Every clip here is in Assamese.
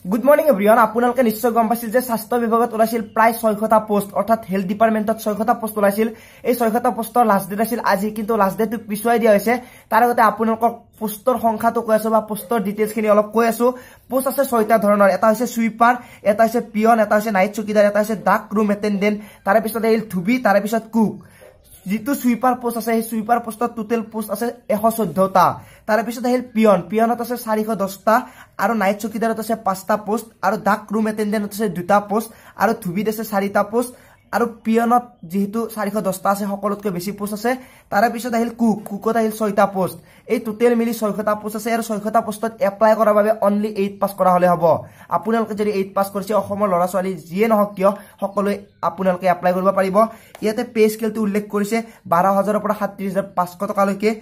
গুড মৰ্নিং এভৰিওয়ান আপোনালোকে নিশ্চয় গম পাইছিল যে স্বাস্থ্য বিভাগত ওলাইছিল প্ৰায় 600টা পোষ্ট অৰ্থাৎ হেলথ ডিপাৰ্টমেন্টত 600টা পোষ্ট ওলাইছিল এই 600টা পোষ্টৰ লাষ্ট ডেট আছিল আজি কিন্তু লাষ্ট ডেটটো পিছুৱাই দিয়া হৈছে তাৰ আগতে আপোনালোকক পোষ্টৰ সংখ্যাটো কৈ আছো বা পোষ্টৰ ডিটেইলছ খিনি অলপ কৈ আছো পোষ্ট আছে 6টা ধৰণৰ এটা হৈছে সুইপাৰ এটা হৈছে পিয়ন এটা হৈছে নাইট চকীদাৰ এটা হৈছে ডাক ৰুম এটেন্ডেন্ট তাৰ পিছত আহিল ধুবি তাৰ পিছত কুক जितु सुइपार पोस्ट আছে এই সুইপার পোস্টত টোটাল পোস্ট আছে 114টা তার পিছত আহিল পিয়নত আছে 410টা আৰু নাইট চকীদাৰত আছে 5টা পোস্ট আৰু ডাক ৰুম এটেন্ডেন্টত আছে 2টা পোস্ট আৰু ধুবিত আছে 4টা পোস্ট আৰু পিয়নত যেহেতু 410টা আছে সকলোতকৈ বেছি পোস্ট আছে তার পিছত আহিল কুকত আহিল 6টা পোস্ট এই টোটাল মিলি 600টা পোস্ট আছে আৰু 600টা পোস্টত এপ্লাই কৰাৰ বাবে অনলি 8 পাস কৰা হলে হ'ব আপোনালোকে যদি 8 পাস কৰিছে অসমৰ লৰা ছোৱালী যিয়ে নহক কিয় সকলোৱে আপোনালোকে এপ্লাই কৰিব পাৰিব ইয়াতে পে স্কেলটো উল্লেখ কৰিছে 12000 ৰ পৰা 37500 টকা লৈকে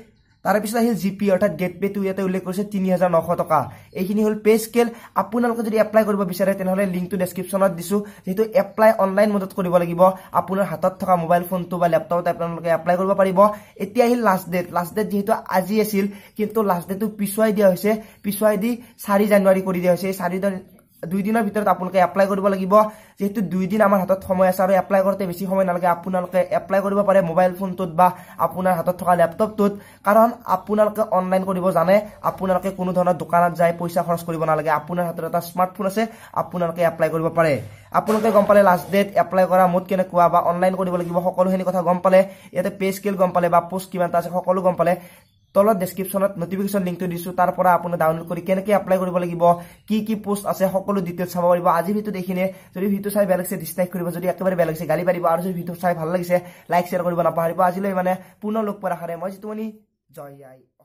তাৰ পিছত আহিল জিপি অৰ্থাৎ গেট পে টু ইয়াতে উল্লেখ কৰিছে 3900 টকা এইখিনি হল পে স্কেল আপোনালোকে যদি এপ্লাই কৰিব বিচাৰে তেনেহলে লিংকটো ডেসক্ৰিপচনত দিছো যেটো এপ্লাই অনলাইন মোডত কৰিব লাগিব আপোনাৰ হাতত থকা মোবাইল ফোনটো বা ল্যাপটপত আপোনালোকে এপ্লাই কৰিব পাৰিব এতিয়া আহিল লাষ্ট ডেট যেটো আজি আছিল কিন্তু লাষ্ট ডেটটো পিছুৱাই দিয়া হৈছে পিছুৱাই দি 4 জানুৱাৰী কৰি দিয়া হৈছে 2 দিনৰ ভিতৰত আপোনালোকে এপ্লাই কৰিব লাগিব যেহেতু 2 দিন আমাৰ হাতত সময় আছে আৰু এপ্লাই কৰতে বেছি সময় নালাগে আপোনালোকে এপ্লাই কৰিব পাৰে মোবাইল ফোনটোত বা আপোনাৰ হাতত থকা ল্যাপটপটোত কাৰণ আপোনালোকে অনলাইন কৰিব জানে আপোনালোকে কোনো ধৰণৰ দোকানত যাই পইচা খৰচ কৰিব নালাগে আপোনাৰ হাতত এটা স্মাৰ্টফোন আছে আপোনালোকে এপ্লাই কৰিব পাৰে আপোনালোকে গম পালে লাষ্ট ডেট এপ্লাই কৰা মোড কেনেকুৱা বা অনলাইন কৰিব লাগিব সকলোখিনি কথা গম পালে ইয়াতে পে স্কেল গম পালে বা পোষ্ট কিমানটা আছে সকলো গম পালে তলত ডেসক্ৰিপচনত নটিফিকেশন লিংকটো দিছো তাৰ পৰা আপুনি ডাউনলোড কৰি কেনেকৈ এপ্লাই কৰিব লাগিব কি পোষ্ট আছে সকলো ডিটেইলছ চাব পাৰিব আজি ভিডিঅ দেখিনে যদি ভিডিঅ চাই বেয়া লাগিছে ডিসলাইক কৰিব যদি একেবাৰে বেয়া লাগিছে গালি পাৰিব আৰু যদি ভিডিঅ চাই ভাল লাগিছে লাইক শেয়াৰ কৰিব নাপাহৰিব আজিলৈ মানে পুনৰ লগ পোৱাৰ আশাৰে মই জিতুমণি জয় আই